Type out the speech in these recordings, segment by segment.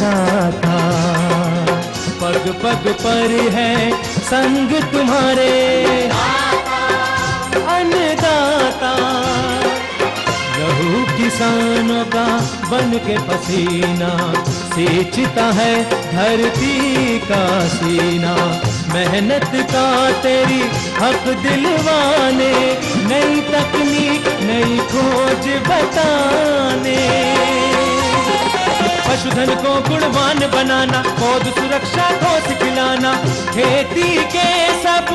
अन्नदाता, पग पग पर है संग तुम्हारे अन्नदाता। लहू किसानों का बन के पसीना सींचता है धरती का सीना। मेहनत का तेरी हक दिलवाने, नई तकनीक नई खोज बताने। पशुधन को गुणवान बनाना, पौध सुरक्षा को सिखलाना, खेती के सब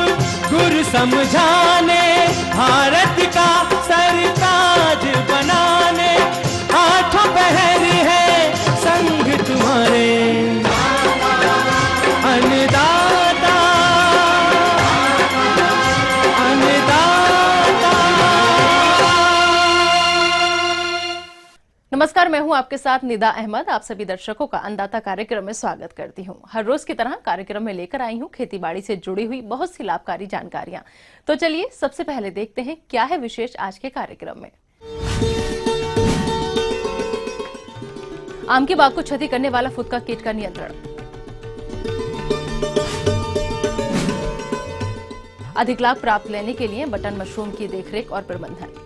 गुर समझाने, भारत का सरताज बनाने। आठों पहर है संग तुम्हारे अन्नदाता, अन्नदाता। नमस्कार, मैं हूं आपके साथ निदा अहमद। आप सभी दर्शकों का अन्नदाता कार्यक्रम में स्वागत करती हूं। हर रोज की तरह कार्यक्रम में लेकर आई हूं खेतीबाड़ी से जुड़ी हुई बहुत सी लाभकारी जानकारियां। तो चलिए सबसे पहले देखते हैं क्या है विशेष आज के कार्यक्रम में। आम के बाग को क्षति करने वाला फुदका कीट का नियंत्रण, अधिक लाभ प्राप्त लेने के लिए बटन मशरूम की देखरेख और प्रबंधन,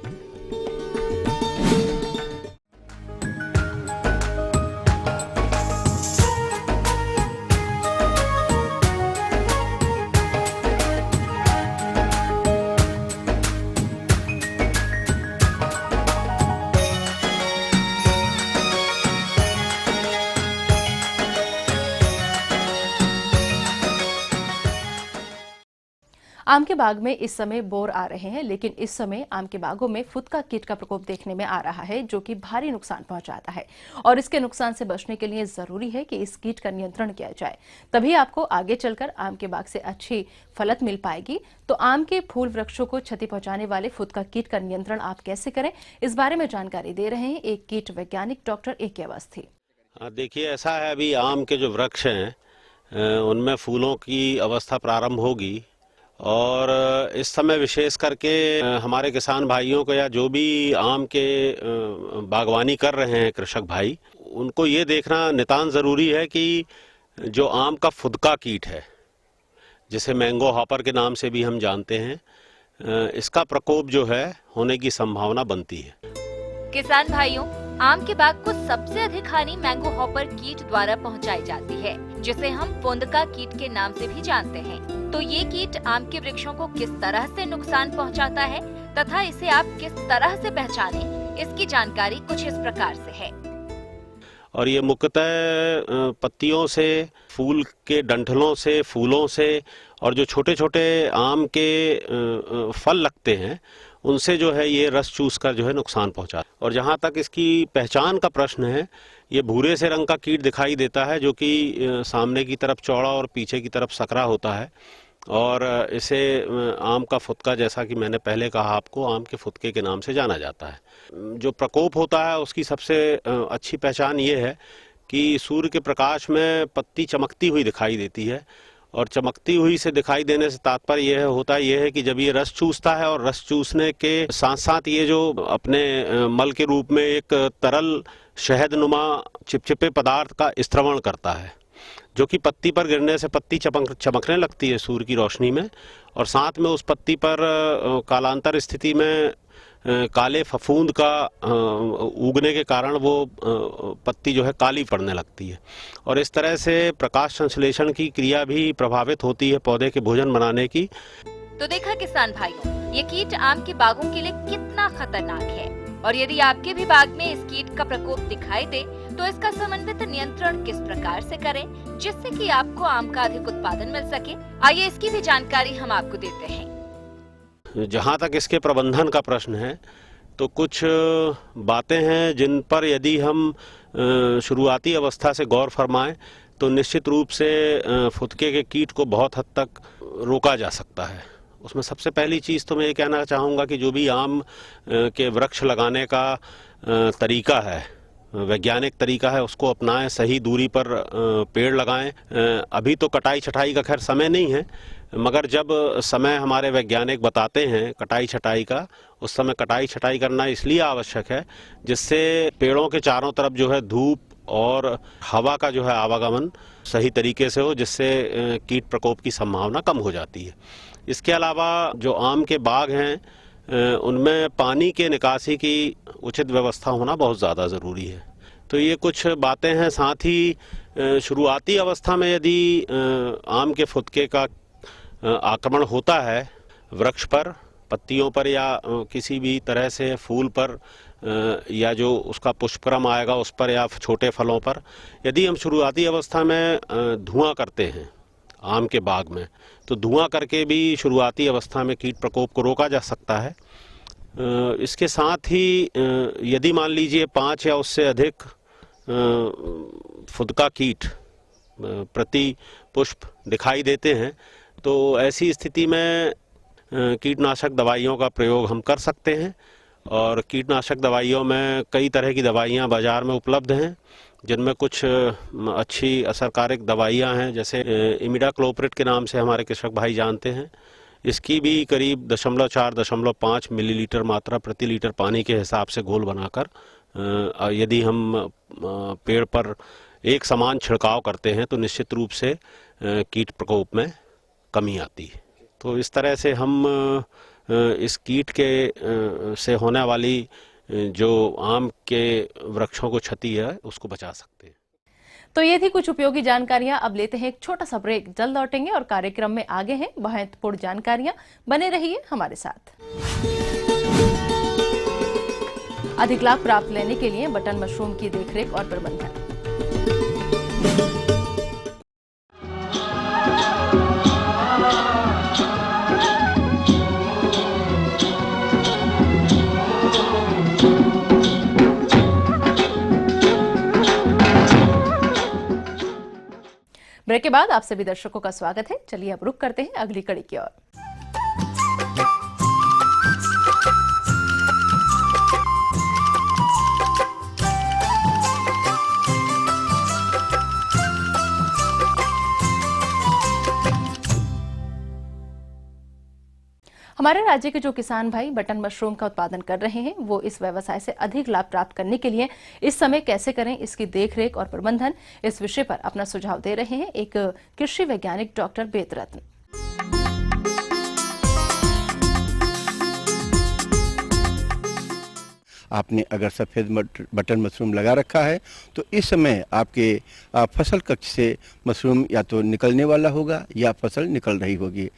आम के बाग में इस समय बोर आ रहे हैं, लेकिन इस समय आम के बागों में फुदका कीट का प्रकोप देखने में आ रहा है, जो कि भारी नुकसान पहुंचाता है। और इसके नुकसान से बचने के लिए जरूरी है कि इस कीट का नियंत्रण किया जाए, तभी आपको आगे चलकर आम के बाग से अच्छी फलत मिल पाएगी। तो आम के फूल वृक्षों को क्षति पहुंचाने वाले फुदका कीट का नियंत्रण आप कैसे करें, इस बारे में जानकारी दे रहे हैं एक कीट वैज्ञानिक डॉक्टर ए.के. अवस्थी। देखिए, ऐसा है, अभी आम के जो वृक्ष हैं उनमें फूलों की अवस्था प्रारंभ होगी और इस समय विशेष करके हमारे किसान भाइयों को या जो भी आम के बागवानी कर रहे हैं कृषक भाई, उनको ये देखना नितांत ज़रूरी है कि जो आम का फुदका कीट है, जिसे मैंगो हॉपर के नाम से भी हम जानते हैं, इसका प्रकोप जो है होने की संभावना बनती है। किसान भाइयों, आम के बाग को सबसे अधिक हानि मैंगो हॉपर कीट द्वारा पहुंचाई जाती है, जिसे हम फुदका कीट के नाम से भी जानते हैं। तो ये कीट आम के वृक्षों को किस तरह से नुकसान पहुंचाता है तथा इसे आप किस तरह से पहचानें, इसकी जानकारी कुछ इस प्रकार से है। और ये मुख्यतः पत्तियों से, फूल के डंठलों से, फूलों से और जो छोटे छोटे आम के फल लगते हैं उनसे जो है ये रस चूस कर जो है नुकसान पहुंचाता है। और जहाँ तक इसकी पहचान का प्रश्न है, ये भूरे से रंग का कीट दिखाई देता है, जो कि सामने की तरफ चौड़ा और पीछे की तरफ सकरा होता है। और इसे आम का फुदका, जैसा कि मैंने पहले कहा आपको, आम के फुदके के नाम से जाना जाता है। जो प्रकोप होता है उसकी सबसे अच्छी पहचान ये है कि सूर्य के प्रकाश में पत्ती चमकती हुई दिखाई देती है। और चमकती हुई से दिखाई देने से तात्पर्य यह होता है कि जब ये रस चूसता है और रस चूसने के साथ साथ ये जो अपने मल के रूप में एक तरल शहदनुमा चिपचिपे पदार्थ का स्त्रवण करता है, जो कि पत्ती पर गिरने से पत्ती चमकने लगती है सूर्य की रोशनी में, और साथ में उस पत्ती पर कालांतर स्थिति में काले फफूंद का उगने के कारण वो पत्ती जो है काली पड़ने लगती है। और इस तरह से प्रकाश संश्लेषण की क्रिया भी प्रभावित होती है पौधे के भोजन बनाने की। तो देखा किसान भाइयों, ये कीट आम के बागों के लिए कितना खतरनाक है। और यदि आपके भी बाग में इस कीट का प्रकोप दिखाई दे तो इसका समन्वित नियंत्रण किस प्रकार से करें, जिससे कि आपको आम का अधिक उत्पादन मिल सके, आइए इसकी भी जानकारी हम आपको देते हैं। जहाँ तक इसके प्रबंधन का प्रश्न है, तो कुछ बातें हैं जिन पर यदि हम शुरुआती अवस्था से गौर फरमाएं तो निश्चित रूप से फुदके के कीट को बहुत हद तक रोका जा सकता है। उसमें सबसे पहली चीज़ तो मैं ये कहना चाहूँगा कि जो भी आम के वृक्ष लगाने का तरीका है, वैज्ञानिक तरीका है, उसको अपनाएं, सही दूरी पर पेड़ लगाएं। अभी तो कटाई छटाई का खैर समय नहीं है, मगर जब समय हमारे वैज्ञानिक बताते हैं कटाई छटाई का, उस समय कटाई छटाई करना इसलिए आवश्यक है जिससे पेड़ों के चारों तरफ जो है धूप और हवा का जो है आवागमन सही तरीके से हो, जिससे कीट प्रकोप की संभावना कम हो जाती है। इसके अलावा जो आम के बाग हैं उनमें पानी के निकासी की उचित व्यवस्था होना बहुत ज़्यादा ज़रूरी है। तो ये कुछ बातें हैं। साथ ही शुरुआती अवस्था में यदि आम के फुदके का आक्रमण होता है वृक्ष पर, पत्तियों पर या किसी भी तरह से फूल पर या जो उसका पुष्पक्रम आएगा उस पर या छोटे फलों पर, यदि हम शुरुआती अवस्था में धुआं करते हैं आम के बाग में, तो धुआं करके भी शुरुआती अवस्था में कीट प्रकोप को रोका जा सकता है। इसके साथ ही यदि मान लीजिए 5 या उससे अधिक फुदका कीट प्रति पुष्प दिखाई देते हैं, तो ऐसी स्थिति में कीटनाशक दवाइयों का प्रयोग हम कर सकते हैं। और कीटनाशक दवाइयों में कई तरह की दवाइयाँ बाज़ार में उपलब्ध हैं, जिनमें कुछ अच्छी असरकारक दवाइयाँ हैं, जैसे इमिडाक्लोप्रिड के नाम से हमारे कृषक भाई जानते हैं। इसकी भी करीब 0.4-0.5 मिलीलीटर मात्रा प्रति लीटर पानी के हिसाब से घोल बनाकर यदि हम पेड़ पर एक समान छिड़काव करते हैं तो निश्चित रूप से कीट प्रकोप में कमी आती है। तो इस तरह से हम इस कीट के से होने वाली जो आम के वृक्षों को क्षति है उसको बचा सकते हैं। तो ये थी कुछ उपयोगी जानकारियां। अब लेते हैं एक छोटा सा ब्रेक, जल्द लौटेंगे और कार्यक्रम में आगे हैं महत्वपूर्ण जानकारियां। बने रहिए हमारे साथ। अधिक लाभ प्राप्त लेने के लिए बटन मशरूम की देखरेख और प्रबंधन। ब्रेक के बाद आप सभी दर्शकों का स्वागत है। चलिए अब रुक करते हैं अगली कड़ी की ओर। हमारे राज्य के जो किसान भाई बटन मशरूम का उत्पादन कर रहे हैं, वो इस व्यवसाय से अधिक लाभ प्राप्त करने के लिए इस समय कैसे करें, इसकी देखरेख और प्रबंधन, इस विषय पर अपना सुझाव दे रहे हैं एक कृषि वैज्ञानिक डॉक्टर वेदरत्न। आपने अगर सफ़ेद बटन मशरूम लगा रखा है तो इस समय आपके फसल कक्ष से मशरूम या तो निकलने वाला होगा या फसल निकल रही होगी।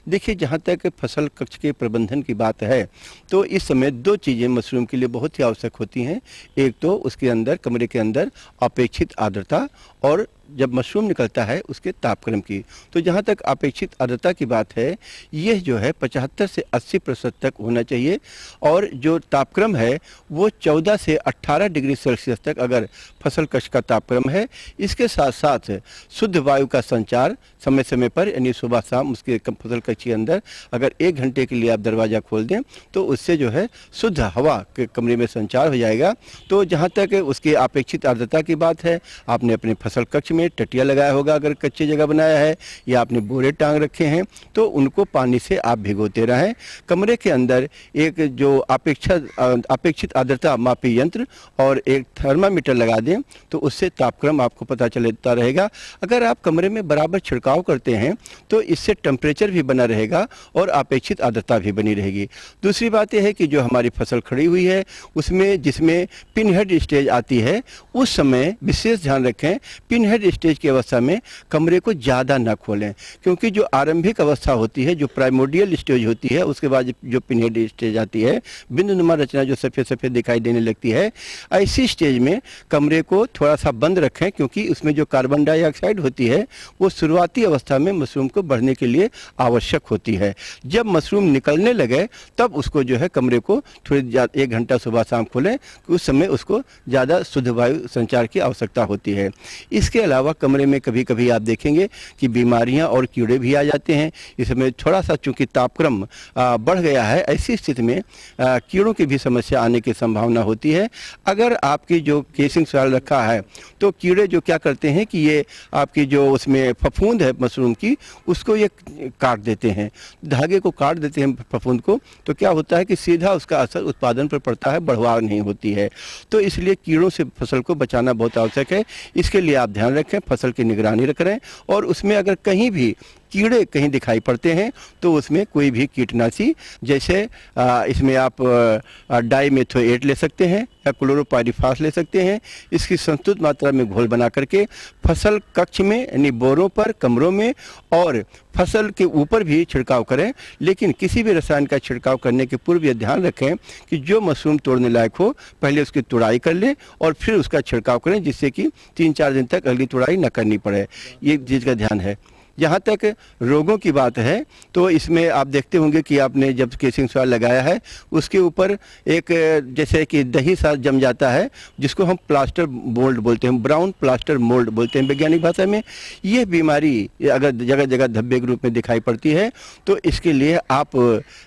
देखिए, जहाँ तक फसल कक्ष के प्रबंधन की बात है तो इस समय 2 चीज़ें मशरूम के लिए बहुत ही आवश्यक होती हैं। एक तो उसके अंदर, कमरे के अंदर अपेक्षित आर्द्रता, और जब मशरूम निकलता है उसके तापक्रम की। तो जहाँ तक अपेक्षित आर्द्रता की बात है, यह जो है 75 से 80% तक होना चाहिए, और जो तापक्रम है वो 14 से 18 डिग्री सेल्सियस तक अगर फसल कक्ष का तापक्रम है। इसके साथ साथ शुद्ध वायु का संचार समय समय पर, यानी सुबह शाम उसके फसल कक्ष के अंदर अगर 1 घंटे के लिए आप दरवाज़ा खोल दें तो उससे जो है शुद्ध हवा के कमरे में संचार हो जाएगा। तो जहाँ तक उसकी अपेक्षित आर्द्रता की बात है, आपने अपने फसल कक्ष में टटिया लगाया होगा अगर कच्ची जगह बनाया है, या आपने बोरे टांग रखे हैं तो उनको पानी से आप भिगोते रहें। कमरे के अंदर एक जो अपेक्षित आर्द्रता मापी यंत्र और एक थर्मामीटर लगा दें तो उससे तापक्रम आपको पता चलता रहेगा। अगर आप कमरे में बराबर छिड़काव करते हैं तो इससे टेम्परेचर भी बना रहेगा और अपेक्षित आर्द्रता भी बनी रहेगी। दूसरी बात यह है कि जो हमारी फसल खड़ी हुई है उसमें जिसमें पिन हेड स्टेज आती है, उस समय विशेष ध्यान रखें, पिन हेड स्टेज की अवस्था में कमरे को ज़्यादा ना खोलें, क्योंकि जो आरंभिक अवस्था होती है, जो प्राइमोडियल स्टेज होती है, उसके बाद जो पिन हेड स्टेज आती है, बिंदुनुमा रचना जो सफ़ेद सफ़ेद दिखाई देने लगती है, ऐसी स्टेज में कमरे को थोड़ा सा बंद रखें, क्योंकि उसमें जो कार्बन डाइऑक्साइड होती है वो शुरुआती अवस्था में मशरूम को बढ़ने के लिए आवश्यक होती है। जब मशरूम निकलने लगे तब उसको जो है कमरे को थोड़ी 1 घंटा सुबह शाम खोलें, उस समय उसको ज़्यादा शुद्ध वायु संचार की आवश्यकता होती है। इसके अलावा अलावा कमरे में कभी कभी आप देखेंगे कि बीमारियां और कीड़े भी आ जाते हैं। इसमें थोड़ा सा चूंकि तापक्रम बढ़ गया है, ऐसी स्थिति में कीड़ों की भी समस्या आने की संभावना होती है। अगर आपकी जो केसिंग सॉइल रखा है तो कीड़े जो क्या करते हैं कि ये आपकी जो उसमें फफूंद है मशरूम की, उसको ये काट देते हैं, धागे को काट देते हैं फफूंद को। तो क्या होता है कि सीधा उसका असर उत्पादन पर पड़ता है, बढ़वार नहीं होती है। तो इसलिए कीड़ों से फसल को बचाना बहुत आवश्यक है। इसके लिए आप ध्यान रखें, फसल की निगरानी रखें और उसमें अगर कहीं भी कीड़े कहीं दिखाई पड़ते हैं तो उसमें कोई भी कीटनाशी, जैसे इसमें आप डाइमेथोएट ले सकते हैं या क्लोरोपाइरिफास ले सकते हैं। इसकी संतुलित मात्रा में घोल बना करके फसल कक्ष में यानी बोरों पर, कमरों में और फसल के ऊपर भी छिड़काव करें। लेकिन किसी भी रसायन का छिड़काव करने के पूर्व यह ध्यान रखें कि जो मशरूम तोड़ने लायक हो पहले उसकी तुड़ाई कर लें और फिर उसका छिड़काव करें, जिससे कि 3-4 दिन तक अगली तुड़ाई न करनी पड़े। ये चीज़ का ध्यान है। जहाँ तक रोगों की बात है तो इसमें आप देखते होंगे कि आपने जब केसिंग सॉइल लगाया है उसके ऊपर एक जैसे कि दही सा जम जाता है, जिसको हम प्लास्टर मोल्ड बोलते हैं, ब्राउन प्लास्टर मोल्ड बोलते हैं वैज्ञानिक भाषा में। ये बीमारी अगर जगह जगह धब्बे के रूप में दिखाई पड़ती है तो इसके लिए आप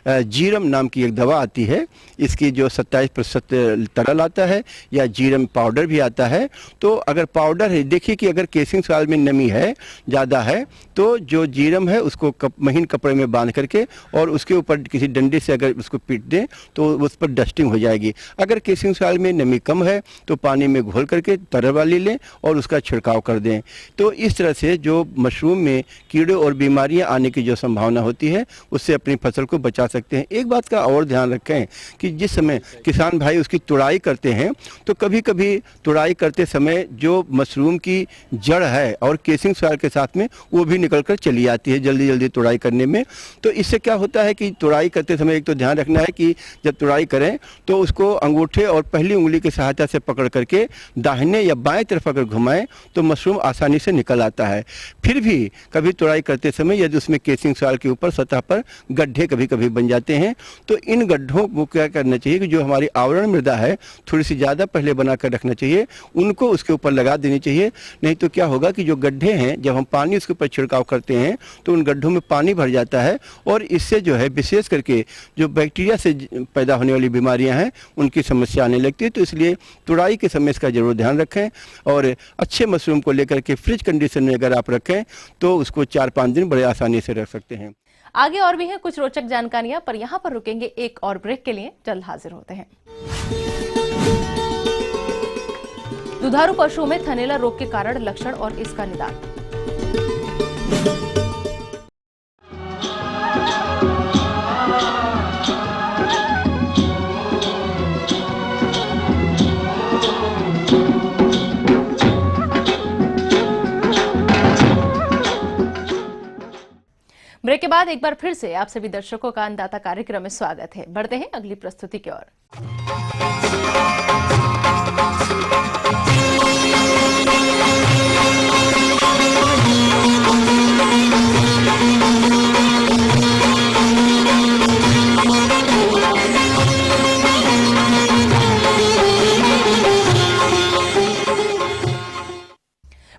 जीरम नाम की एक दवा आती है, इसकी जो 27% तरल आता है या जीरम पाउडर भी आता है। तो अगर पाउडर है, देखिए कि अगर केसिंग सॉइल में नमी है, ज़्यादा है, तो जो जीरम है उसको महीन कपड़े में बांध करके और उसके ऊपर किसी डंडे से अगर उसको पीट दें तो उस पर डस्टिंग हो जाएगी। अगर केसिंग सॉइल में नमी कम है तो पानी में घोल करके तरल वाली लें और उसका छिड़काव कर दें। तो इस तरह से जो मशरूम में कीड़े और बीमारियां आने की जो संभावना होती है उससे अपनी फसल को बचा सकते हैं। एक बात का और ध्यान रखें कि जिस समय किसान भाई उसकी तुड़ाई करते हैं तो कभी कभी तुड़ाई करते समय जो मशरूम की जड़ है और केसिंग सॉइल के साथ में वो भी निकलकर चली आती है जल्दी जल्दी तुड़ाई करने में। तो इससे क्या होता है कि तुड़ाई करते समय एक तो ध्यान रखना है कि जब तुड़ाई करें तो उसको अंगूठे और पहली उंगली की सहायता से पकड़ करके दाहिने या बाएं तरफ अगर घुमाएं तो मशरूम आसानी से निकल आता है। फिर भी कभी तुड़ाई करते समय यदि उसमें केसिंग सॉइल के ऊपर सतह पर गड्ढे कभी कभी बन जाते हैं तो इन गड्ढों को क्या करना चाहिए कि जो हमारी आवरण मृदा है थोड़ी सी ज़्यादा पहले बनाकर रखना चाहिए, उनको उसके ऊपर लगा देनी चाहिए। नहीं तो क्या होगा कि जो गड्ढे हैं जब हम पानी उसके ऊपर छिड़काव करते हैं तो उन गड्ढों में पानी भर जाता है और इससे जो है विशेष करके जो बैक्टीरिया से पैदा होने वाली बीमारियां हैं उनकी समस्या आने लगती है। तो इसलिए तुड़ाई के समय इसका जरूर ध्यान रखें और अच्छे मशरूम को लेकर के फ्रिज कंडीशन में अगर आप रखें तो उसको 4-5 दिन बड़े आसानी से रख सकते हैं। आगे और भी हैं कुछ रोचक जानकारियां, पर यहाँ पर रुकेंगे एक और ब्रेक के लिए। जल्द हाजिर होते हैं। दुधारू पशुओं में थनैला रोग के कारण, लक्षण और इसका निदान। ब्रेक के बाद एक बार फिर से आप सभी दर्शकों का अन्नदाता कार्यक्रम में स्वागत है। बढ़ते हैं अगली प्रस्तुति की ओर।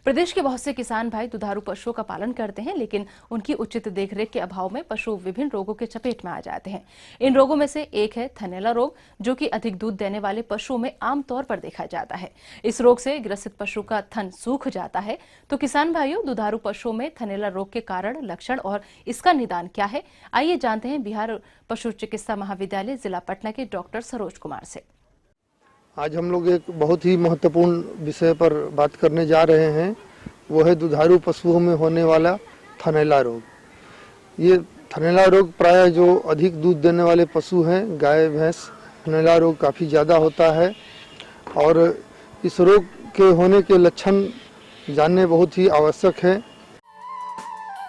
प्रदेश के बहुत से किसान भाई दुधारू पशुओं का पालन करते हैं, लेकिन उनकी उचित देखरेख के अभाव में पशु विभिन्न रोगों के चपेट में आ जाते हैं। इन रोगों में से एक है थनैला रोग, जो कि अधिक दूध देने वाले पशुओं में आमतौर पर देखा जाता है। इस रोग से ग्रसित पशु का थन सूख जाता है। तो किसान भाइयों, दुधारू पशुओं में थनैला रोग के कारण, लक्षण और इसका निदान क्या है, आइए जानते हैं बिहार पशु चिकित्सा महाविद्यालय जिला पटना के डॉक्टर सरोज कुमार से। आज हम लोग एक बहुत ही महत्वपूर्ण विषय पर बात करने जा रहे हैं, वो है दुधारू पशुओं में होने वाला थनैला रोग। ये थनैला रोग प्रायः जो अधिक दूध देने वाले पशु हैं, गाय भैंस, थनैला रोग काफ़ी ज़्यादा होता है और इस रोग के होने के लक्षण जानने बहुत ही आवश्यक है।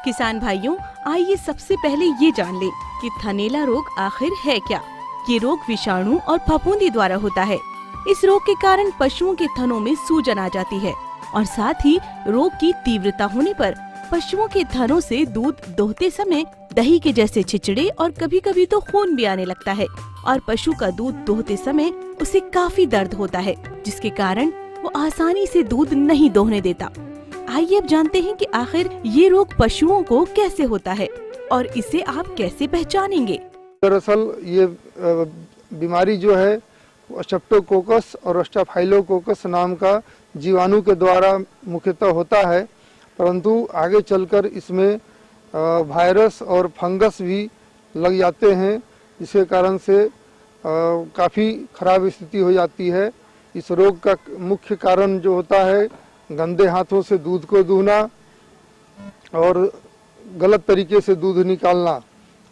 किसान भाइयों, आइए सबसे पहले ये जान लें कि थनैला रोग आखिर है क्या। ये रोग विषाणु और फफूंदी द्वारा होता है। इस रोग के कारण पशुओं के थनों में सूजन आ जाती है और साथ ही रोग की तीव्रता होने पर पशुओं के थनों से दूध दोहते समय दही के जैसे छिचड़े और कभी कभी तो खून भी आने लगता है और पशु का दूध दोहते समय उसे काफी दर्द होता है, जिसके कारण वो आसानी से दूध नहीं दोहने देता। आइए अब जानते हैं कि आखिर ये रोग पशुओं को कैसे होता है और इसे आप कैसे पहचानेंगे। दरअसल ये बीमारी जो है स्ट्रेप्टोकोकस और स्टाफाइलोकोकस नाम का जीवाणु के द्वारा मुख्यतः होता है, परंतु आगे चलकर इसमें वायरस और फंगस भी लग जाते हैं, जिसके कारण से काफ़ी खराब स्थिति हो जाती है। इस रोग का मुख्य कारण जो होता है गंदे हाथों से दूध को दूहना और गलत तरीके से दूध निकालना,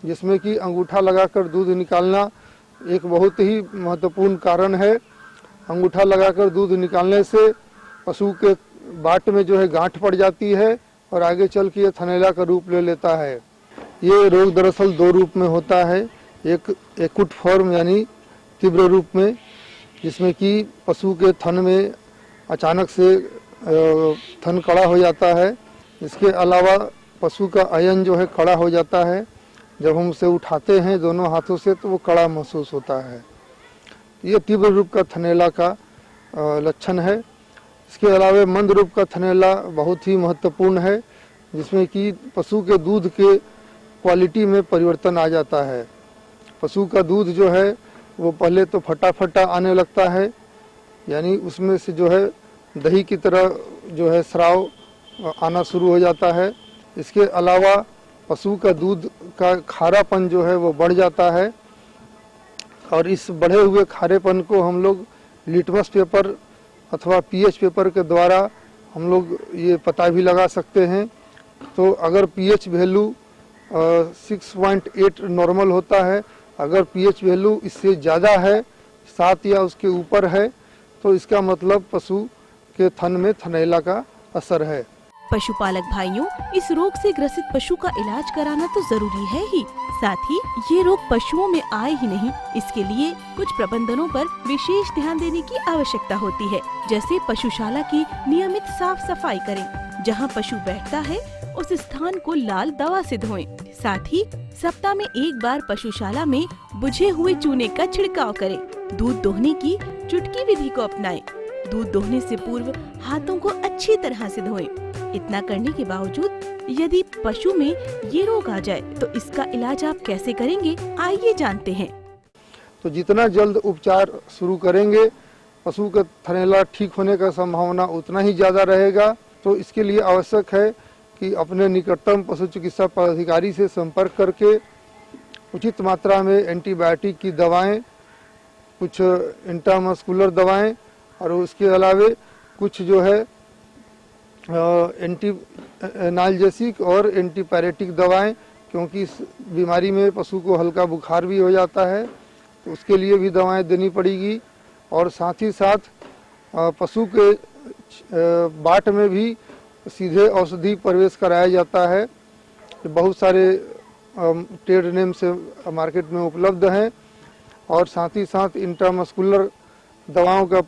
जिसमें कि अंगूठा लगाकर दूध निकालना एक बहुत ही महत्वपूर्ण कारण है। अंगूठा लगाकर दूध निकालने से पशु के बाट में जो है गांठ पड़ जाती है और आगे चल के ये थनैला का रूप ले लेता है। ये रोग दरअसल दो रूप में होता है, एक एक्यूट फॉर्म यानी तीव्र रूप में, जिसमें कि पशु के थन में अचानक से थन कड़ा हो जाता है। इसके अलावा पशु का अयन जो है कड़ा हो जाता है, जब हम उसे उठाते हैं दोनों हाथों से तो वो कड़ा महसूस होता है। ये तीव्र रूप का थनैला का लक्षण है। इसके अलावा मंद रूप का थनैला बहुत ही महत्वपूर्ण है, जिसमें कि पशु के दूध के क्वालिटी में परिवर्तन आ जाता है। पशु का दूध जो है वो पहले तो फटा आने लगता है, यानी उसमें से जो है दही की तरह जो है स्राव आना शुरू हो जाता है। इसके अलावा पशु का दूध का खारापन जो है वो बढ़ जाता है और इस बढ़े हुए खारेपन को हम लोग लिटमस पेपर अथवा पीएच पेपर के द्वारा हम लोग ये पता भी लगा सकते हैं। तो अगर पीएच वैल्यू 6.8 नॉर्मल होता है, अगर पीएच वैल्यू इससे ज़्यादा है 7 या उसके ऊपर है, तो इसका मतलब पशु के थन में थनैला का असर है। पशुपालक भाइयों, इस रोग से ग्रसित पशु का इलाज कराना तो जरूरी है ही, साथ ही ये रोग पशुओं में आए ही नहीं, इसके लिए कुछ प्रबंधनों पर विशेष ध्यान देने की आवश्यकता होती है। जैसे पशुशाला की नियमित साफ सफाई करें, जहां पशु बैठता है उस स्थान को लाल दवा से धोएं। साथ ही सप्ताह में एक बार पशुशाला में बुझे हुए चूने का छिड़काव करें। दूध दोहने की चुटकी विधि को अपनाएं। दूध दोहने से पूर्व हाथों को अच्छी तरह से धोएं। इतना करने के बावजूद यदि पशु में ये रोग आ जाए तो इसका इलाज आप कैसे करेंगे, आइए जानते हैं। तो जितना जल्द उपचार शुरू करेंगे, पशु का थनैला ठीक होने का संभावना उतना ही ज्यादा रहेगा। तो इसके लिए आवश्यक है कि अपने निकटतम पशु चिकित्सा पदाधिकारी से संपर्क करके उचित मात्रा में एंटीबायोटिक की दवाएं, कुछ इंट्रामस्कुलर दवाएं और उसके अलावे कुछ जो है एंटी एनाल्जेसिक और एंटीपायरेटिक दवाएं, क्योंकि इस बीमारी में पशु को हल्का बुखार भी हो जाता है, तो उसके लिए भी दवाएं देनी पड़ेगी। और साथ ही साथ पशु के बाट में भी सीधे औषधि प्रवेश कराया जाता है। बहुत सारे ट्रेड नेम से मार्केट में उपलब्ध हैं और साथ ही साथ इंट्रामस्कुलर दवाओं का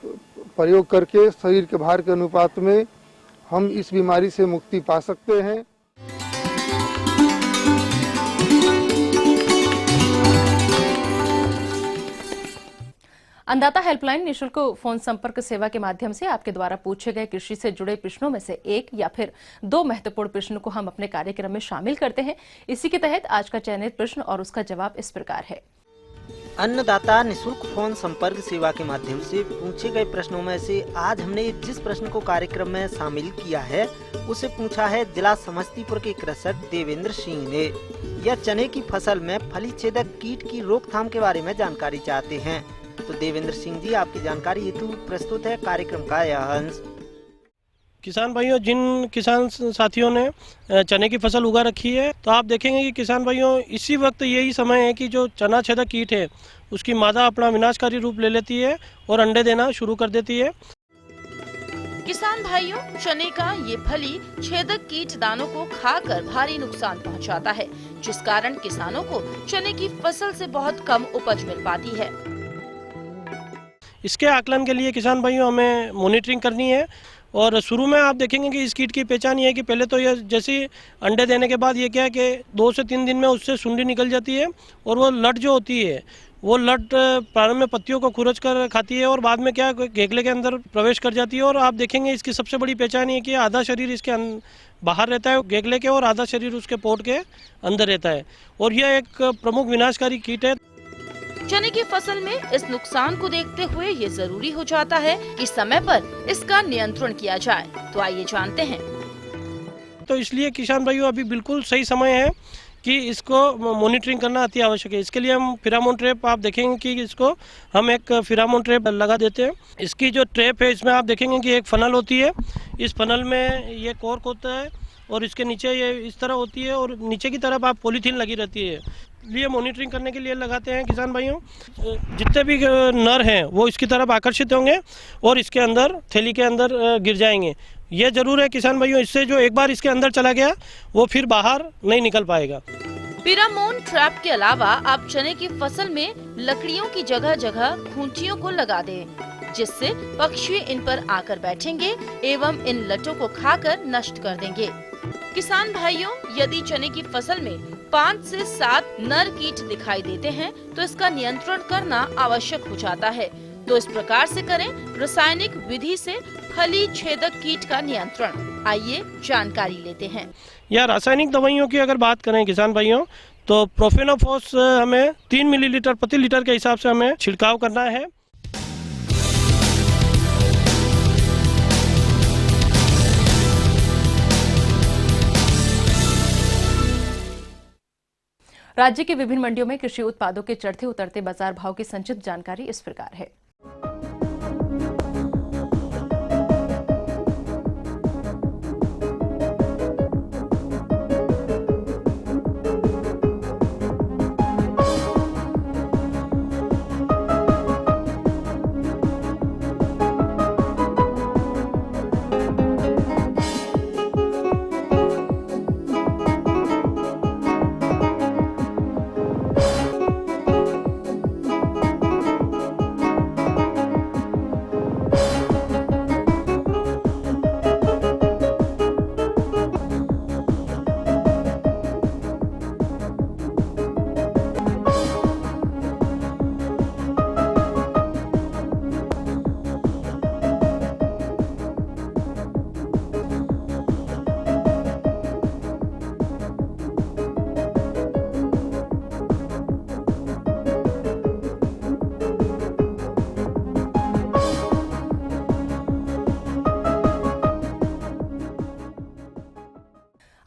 प्रयोग करके शरीर के भार के अनुपात में हम इस बीमारी से मुक्ति पा सकते हैं। अन्नदाता हेल्पलाइन निशुल्क फोन संपर्क सेवा के माध्यम से आपके द्वारा पूछे गए कृषि से जुड़े प्रश्नों में से एक या फिर दो महत्वपूर्ण प्रश्नों को हम अपने कार्यक्रम में शामिल करते हैं। इसी के तहत आज का चयनित प्रश्न और उसका जवाब इस प्रकार है। अन्नदाता निशुल्क फोन संपर्क सेवा के माध्यम से पूछे गए प्रश्नों में से आज हमने जिस प्रश्न को कार्यक्रम में शामिल किया है उसे पूछा है जिला समस्तीपुर के कृषक देवेंद्र सिंह ने। यह चने की फसल में फली छेदक कीट की रोकथाम के बारे में जानकारी चाहते हैं। तो देवेंद्र सिंह जी, आपकी जानकारी हेतु प्रस्तुत है कार्यक्रम का यह अंश। किसान भाइयों, जिन किसान साथियों ने चने की फसल उगा रखी है, तो आप देखेंगे कि किसान भाइयों इसी वक्त यही समय है कि जो चना छेदक कीट है उसकी मादा अपना विनाशकारी रूप ले लेती है और अंडे देना शुरू कर देती है। किसान भाइयों, चने का ये फली छेदक कीट दानों को खाकर भारी नुकसान पहुंचाता है, जिस कारण किसानों को चने की फसल से बहुत कम उपज मिल पाती है। इसके आकलन के लिए किसान भाइयों हमें मॉनिटरिंग करनी है और शुरू में आप देखेंगे कि इस कीट की पहचान ये है कि पहले तो ये जैसे अंडे देने के बाद ये क्या है कि 2 से 3 दिन में उससे सुंडी निकल जाती है और वो लट जो होती है वो लट प्रारंभ में पत्तियों को खुरच कर खाती है और बाद में क्या घेगले के अंदर प्रवेश कर जाती है। और आप देखेंगे इसकी सबसे बड़ी पहचान ये कि आधा शरीर इसके बाहर रहता है घेगले के और आधा शरीर उसके पोट के अंदर रहता है और यह एक प्रमुख विनाशकारी कीट है। चने की फसल में इस नुकसान को देखते हुए ये जरूरी हो जाता है कि समय पर इसका नियंत्रण किया जाए। तो आइए जानते हैं। तो इसलिए किसान भाइयों अभी बिल्कुल सही समय है कि इसको मॉनिटरिंग करना अति आवश्यक है। इसके लिए हम फिरामोन ट्रैप, आप देखेंगे कि इसको हम एक फिरामोन ट्रैप लगा देते हैं। इसकी जो ट्रैप है इसमें आप देखेंगे कि एक फनल होती है, इस फनल में ये कॉर्क होता है और इसके नीचे ये इस तरह होती है और नीचे की तरफ आप पॉलीथीन लगी रहती है। लिए मॉनिटरिंग करने के लिए लगाते हैं किसान भाइयों। जितने भी नर हैं वो इसकी तरफ आकर्षित होंगे और इसके अंदर थैली के अंदर गिर जाएंगे। ये जरूर है किसान भाइयों, इससे जो एक बार इसके अंदर चला गया वो फिर बाहर नहीं निकल पाएगा। फिरामोन ट्रैप के अलावा आप चने की फसल में लकड़ियों की जगह जगह खूंटियों को लगा दें, जिससे पक्षी इन पर आकर बैठेंगे एवं इन लटों को खाकर नष्ट कर देंगे। किसान भाइयों, यदि चने की फसल में 5 से 7 नर कीट दिखाई देते हैं तो इसका नियंत्रण करना आवश्यक हो जाता है। तो इस प्रकार से करें रासायनिक विधि से फली छेदक कीट का नियंत्रण। आइए जानकारी लेते हैं। या रासायनिक दवाइयों की अगर बात करें किसान भाइयों तो प्रोफेनोफॉस हमें 3 मिलीलीटर प्रति लीटर के हिसाब से हमें छिड़काव करना है। राज्य की विभिन्न मंडियों में कृषि उत्पादों के चढ़ते उतरते बाजार भाव की संक्षिप्त जानकारी इस प्रकार है।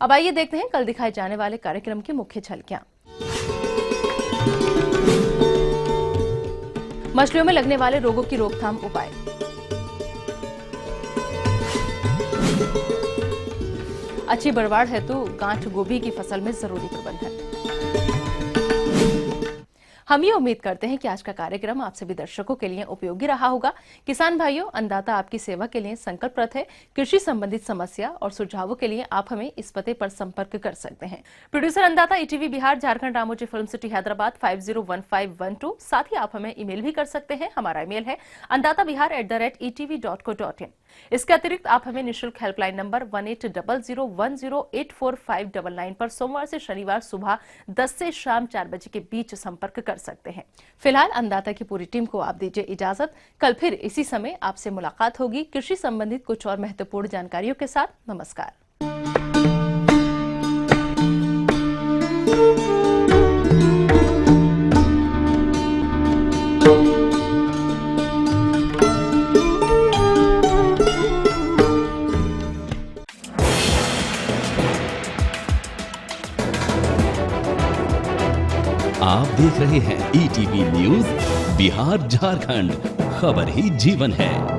अब आइए देखते हैं कल दिखाए जाने वाले कार्यक्रम की मुख्य झलकियां। मछलियों में लगने वाले रोगों की रोकथाम उपाय, अच्छी बढ़वाड़ हेतु गांठ गोभी की फसल में जरूरी प्रबंधन। हम ये उम्मीद करते हैं कि आज का कार्यक्रम आप सभी दर्शकों के लिए उपयोगी रहा होगा। किसान भाइयों, अन्नदाता आपकी सेवा के लिए संकल्परत है। कृषि संबंधित समस्या और सुझावों के लिए आप हमें इस पते पर संपर्क कर सकते हैं। प्रोड्यूसर अन्नदाता ETV Bihar, Jharkhand, Ramoji film city, Hyderabad 501512। साथ ही आप हमें ईमेल भी कर सकते हैं। हमारा ईमेल है anndatavihar@etv.co.in। इसके अतिरिक्त आप हमें निःशुल्क हेल्पलाइन नंबर 180010084599 पर सोमवार से शनिवार सुबह 10 से शाम 4 बजे के बीच संपर्क कर सकते हैं। फिलहाल अन्नदाता की पूरी टीम को आप दीजिए इजाजत। कल फिर इसी समय आपसे मुलाकात होगी कृषि संबंधित कुछ और महत्वपूर्ण जानकारियों के साथ। नमस्कार। आप देख रहे हैं ईटीवी न्यूज़ बिहार झारखंड, खबर ही जीवन है।